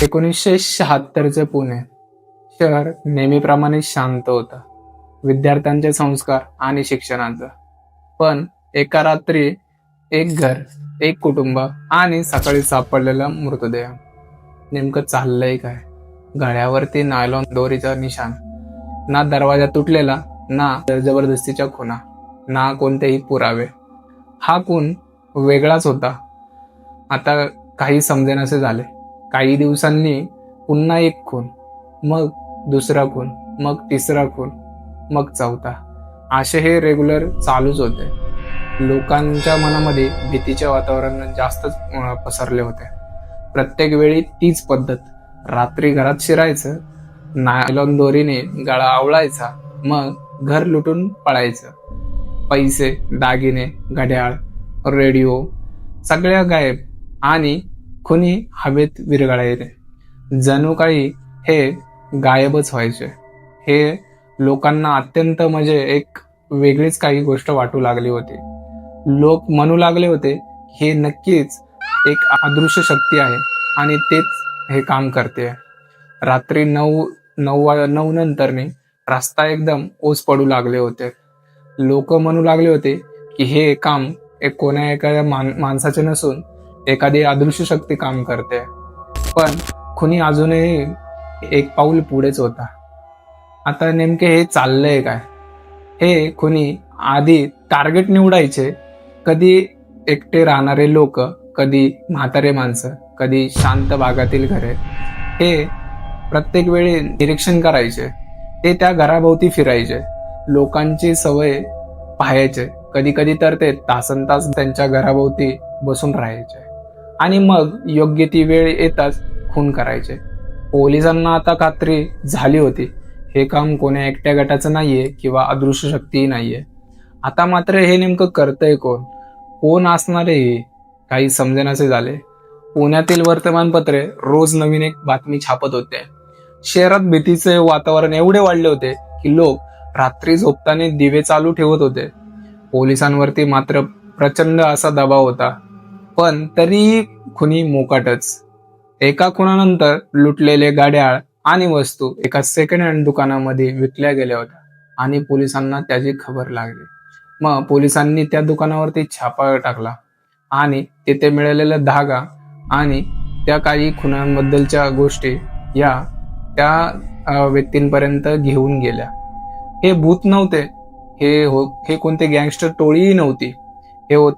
1976चे पुणे शहर नेहमीप्रमाणे शांत होतं. विद्यार्थ्यांचे संस्कार आणि शिक्षणाचं. पण एका रात्री एक घर, एक कुटुंब आणि सकाळी सापडलेला मृतदेह. नेमकं चाललंय काय? गळ्यावरती नायलॉन दोरीचा निशाण. ना दरवाजा तुटलेला, ना जबरदस्तीच्या खुणा, ना कोणतेही पुरावे. हा खून वेगळाच होता. आता काही समजेनासे झाले. काही दिवसांनी पुन्हा एक खून, मग दुसरा खून, मग तिसरा खून, मग चौथा. असे हे रेग्युलर चालूच होते. लोकांच्या मनामध्ये भीतीचे वातावरण जास्तच पसरले होते. प्रत्येक वेळी तीच पद्धत. रात्री घरात शिरायचं, नायलॉन दोरीने गळा आवळायचा, मग घर लुटून पळायचं. पैसे, दागिने, घड्याळ, रेडिओ सगळ्या गायब आणि खुनी हवेत विरघळायचे. जणू काही हे गायबच व्हायचे. हे लोकांना अत्यंत म्हणजे एक वेगळीच काही गोष्ट वाटू लागली होती. लोक म्हणू लागले होते हे नक्कीच एक अदृश्य शक्ती आहे आणि तेच हे काम करते. रात्री 9 नंतरने रस्ता एकदम ओस पडू लागले होते. लोक म्हणू लागले होते की हे काम कोणा एखाद्या माणसाचे नसून एखादी अदृश्य शक्ती काम करते. पण खुनी अजूनही एक पाऊल पुढेच होता. आता नेमके हे चाललंय काय? हे खुनी आधी टार्गेट निवडायचे. कधी एकटे राहणारे लोक, कधी म्हातारे माणसं, कधी शांत भागातील घरे. हे प्रत्येक वेळी निरीक्षण करायचे. ते त्या घराभोवती फिरायचे, लोकांची सवय पाहायचे. कधी कधी तर ते तासनतास त्यांच्या घराभोवती बसून राहायचे आणि मग योग्य ती वेळ येताच खून करायचे. पोलिसांना आता खात्री झाली होती हे काम कोण्या एकट्या गटाचं नाहीये किंवा अदृश्य शक्तीही नाहीये. आता मात्र हे नेमकं करतंय कोण? कोण असणार हे? काही समजेनासे झाले. पुण्यातील वर्तमानपत्रे रोज नवीन एक बातमी छापत होते. शहरात भीतीचे वातावरण एवढे वाढले होते की लोक रात्री झोपताना दिवे चालू ठेवत होते. पोलिसांवरती मात्र प्रचंड असा दबाव होता, पण तरीही खुनी मोकाटच. एका खुनानंतर लुटलेले घड्याळ आणि वस्तू एका सेकंड हँड दुकानामध्ये विकल्या गेल्या होत्या आणि पोलिसांना त्याची खबर लागली. मग पोलिसांनी त्या दुकानावरती छापा टाकला आणि तिथे मिळालेला धागा आणि त्या काही खुनांबद्दलच्या गोष्टी या त्या व्यक्तींपर्यंत घेऊन गेल्या. हे भूत नव्हते, हे कोणते गँगस्टर टोळीही नव्हती. हे होते